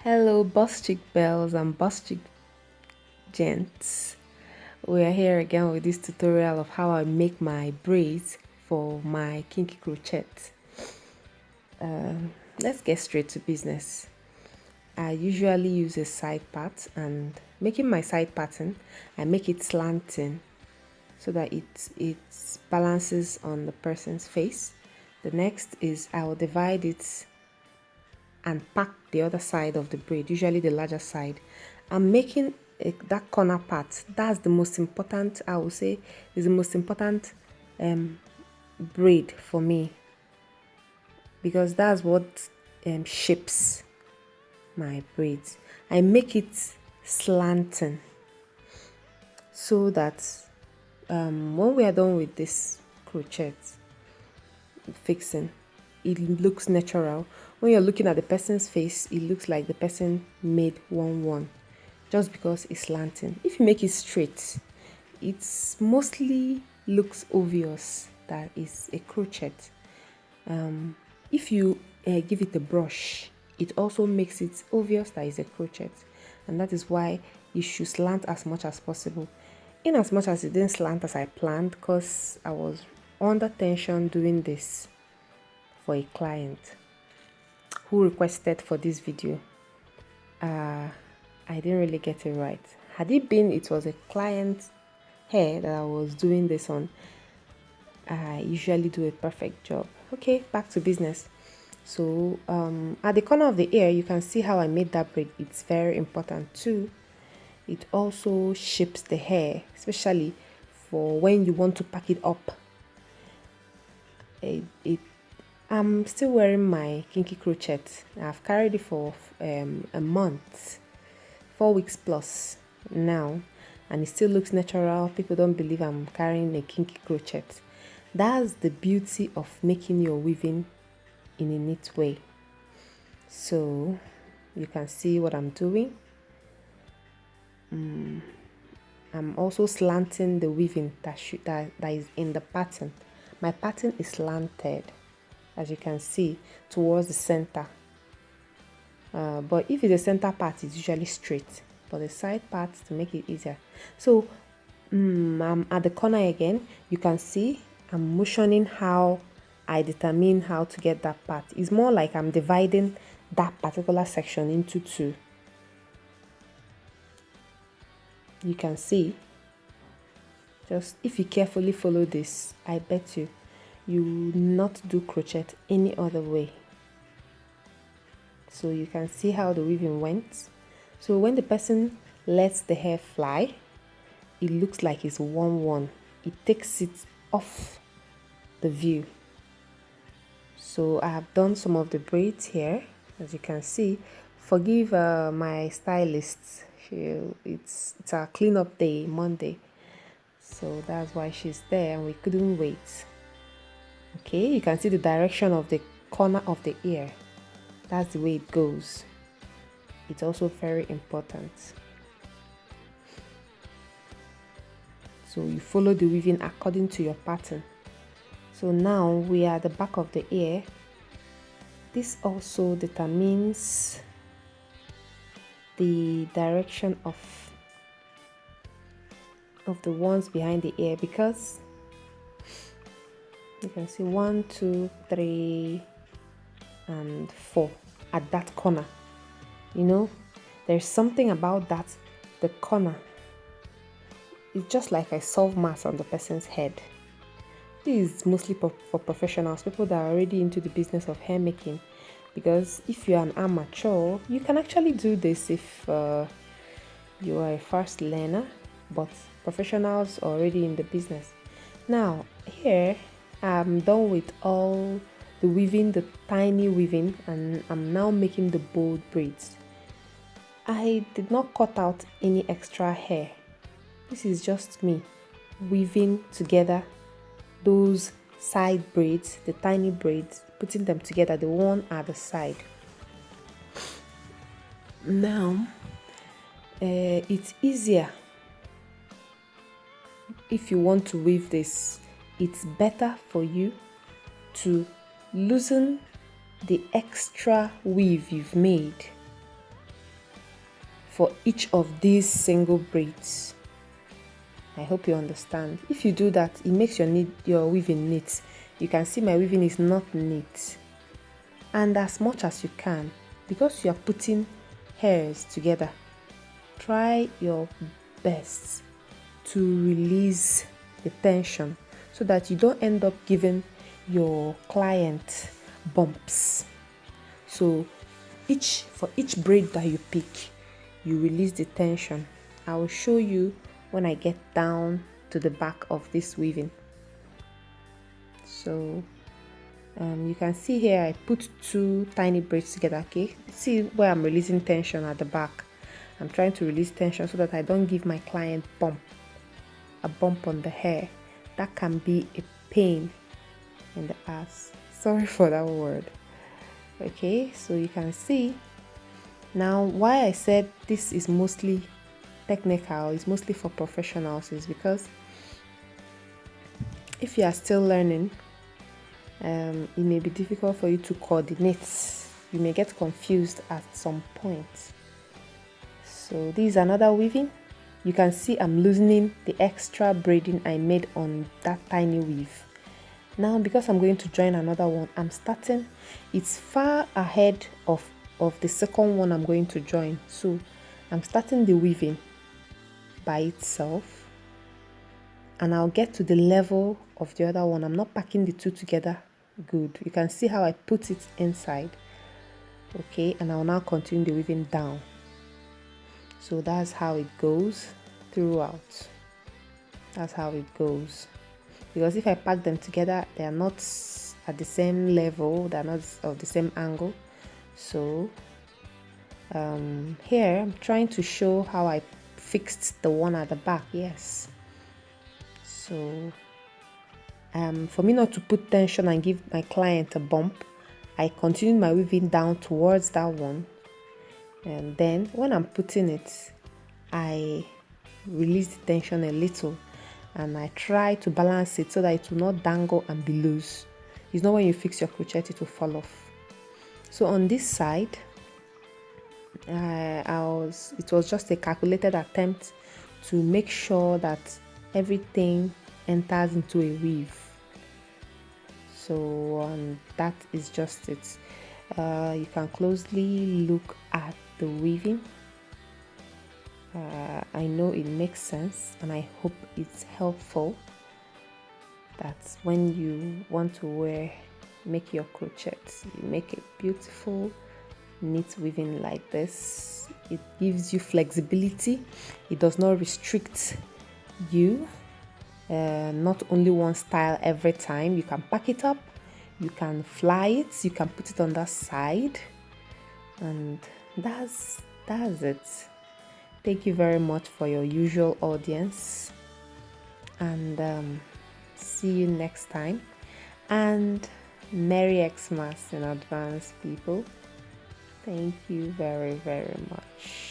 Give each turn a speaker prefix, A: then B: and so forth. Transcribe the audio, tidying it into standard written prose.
A: Hello, boss chick bells and boss chick gents. We are here again with this tutorial of how I make my braids for my kinky crochet. Let's get straight to business. I usually use a side part, and making my side pattern, I make it slanting so that it balances on the person's face. The next is I will divide it and pack the other side of the braid, usually the larger side. I'm making that corner part. That's the most important, I would say, is the most important braid for me, because that's what shapes my braids. I make it slanting so that when we are done with this crochet fixing, it looks natural. When you're looking at the person's face, it looks like the person made one just because it's slanting. If you make it straight, it's mostly looks obvious that it's a crochet. If you give it a brush, it also makes it obvious that it's a crochet, and that is why you should slant as much as possible. In as much as it didn't slant as I planned, because I was under tension doing this for a client who requested for this video. I didn't really get it right. Had it was a client hair that I was doing this on, I usually do a perfect job. Okay, back to business. So at the corner of the ear, you can see how I made that braid. It's very important too. It also shapes the hair, especially for when you want to pack it up. I'm still wearing my kinky crochet. I've carried it for a month, 4 weeks plus now, and it still looks natural. People don't believe I'm carrying a kinky crochet. That's the beauty of making your weaving in a neat way. So you can see what I'm doing. I'm also slanting the weaving that is in the pattern. My pattern is slanted, as you can see, towards the center. But if it's a center part, it's usually straight, but the side parts to make it easier. So I'm at the corner again. You can see I'm motioning how I determine how to get that part. It's more like I'm dividing that particular section into two. You can see, just if you carefully follow this, I bet you will not do crochet any other way. So you can see how the weaving went. So when the person lets the hair fly, it looks like it's one. It takes it off the view. So I have done some of the braids here, as you can see. Forgive my stylist. It's our cleanup day, Monday. So that's why she's there and we couldn't wait. Okay, you can see the direction of the corner of the ear. That's the way it goes. It's also very important. So you follow the weaving according to your pattern. So now we are at the back of the ear. This also determines the direction of the ones behind the ear, because you can see 1, 2, 3 and 4 at that corner. You know, there's something about that, the corner. It's just like a soft mask on the person's head. This is mostly for professionals, people that are already into the business of hair making, because if you're an amateur, you can actually do this if you are a fast learner, but professionals are already in the business. Now here I'm done with all the weaving, the tiny weaving, and I'm now making the bold braids. I did not cut out any extra hair. This is just me weaving together those side braids, the tiny braids, putting them together, the one at the side. Now it's easier if you want to weave this. It's better for you to loosen the extra weave you've made for each of these single braids. I hope you understand. If you do that, it makes your weaving neat. You can see my weaving is not neat. And as much as you can, because you are putting hairs together, try your best to release the tension so that you don't end up giving your client bumps. So for each braid that you pick, you release the tension. I will show you when I get down to the back of this weaving. So you can see here I put 2 tiny braids together. Okay, see where I'm releasing tension at the back. I'm trying to release tension so that I don't give my client a bump on the hair. That can be a pain in the ass. Sorry for that word. Okay, so you can see now why I said this is mostly technical, it's mostly for professionals, is because if you are still learning, it may be difficult for you to coordinate. You may get confused at some point. So this is another weaving. You can see I'm loosening the extra braiding I made on that tiny weave. Now because I'm going to join another one, I'm starting, it's far ahead of the second one I'm going to join. So I'm starting the weaving by itself and I'll get to the level of the other one. I'm not packing the two together. Good. You can see how I put it inside. Okay, and I'll now continue the weaving down. So that's how it goes throughout. That's how it goes. Because if I pack them together, they are not at the same level, they're not of the same angle. So here I'm trying to show how I fixed the one at the back. Yes. So for me not to put tension and give my client a bump, I continue my weaving down towards that one, and then when I'm putting it, I release the tension a little and I try to balance it so that it will not dangle and be loose. It's not when you fix your crochet it will fall off. So on this side, it was just a calculated attempt to make sure that everything enters into a weave. So that is just it. You can closely look at the weaving. I know it makes sense and I hope it's helpful. That's when you want to make your crochets, you make a beautiful neat weaving like this. It gives you flexibility. It does not restrict you. Not only one style every time. You can pack it up, you can fly it, you can put it on that side, and that's it. Thank you very much for your usual audience, and see you next time, and Merry Xmas in advance, people. Thank you very, very much.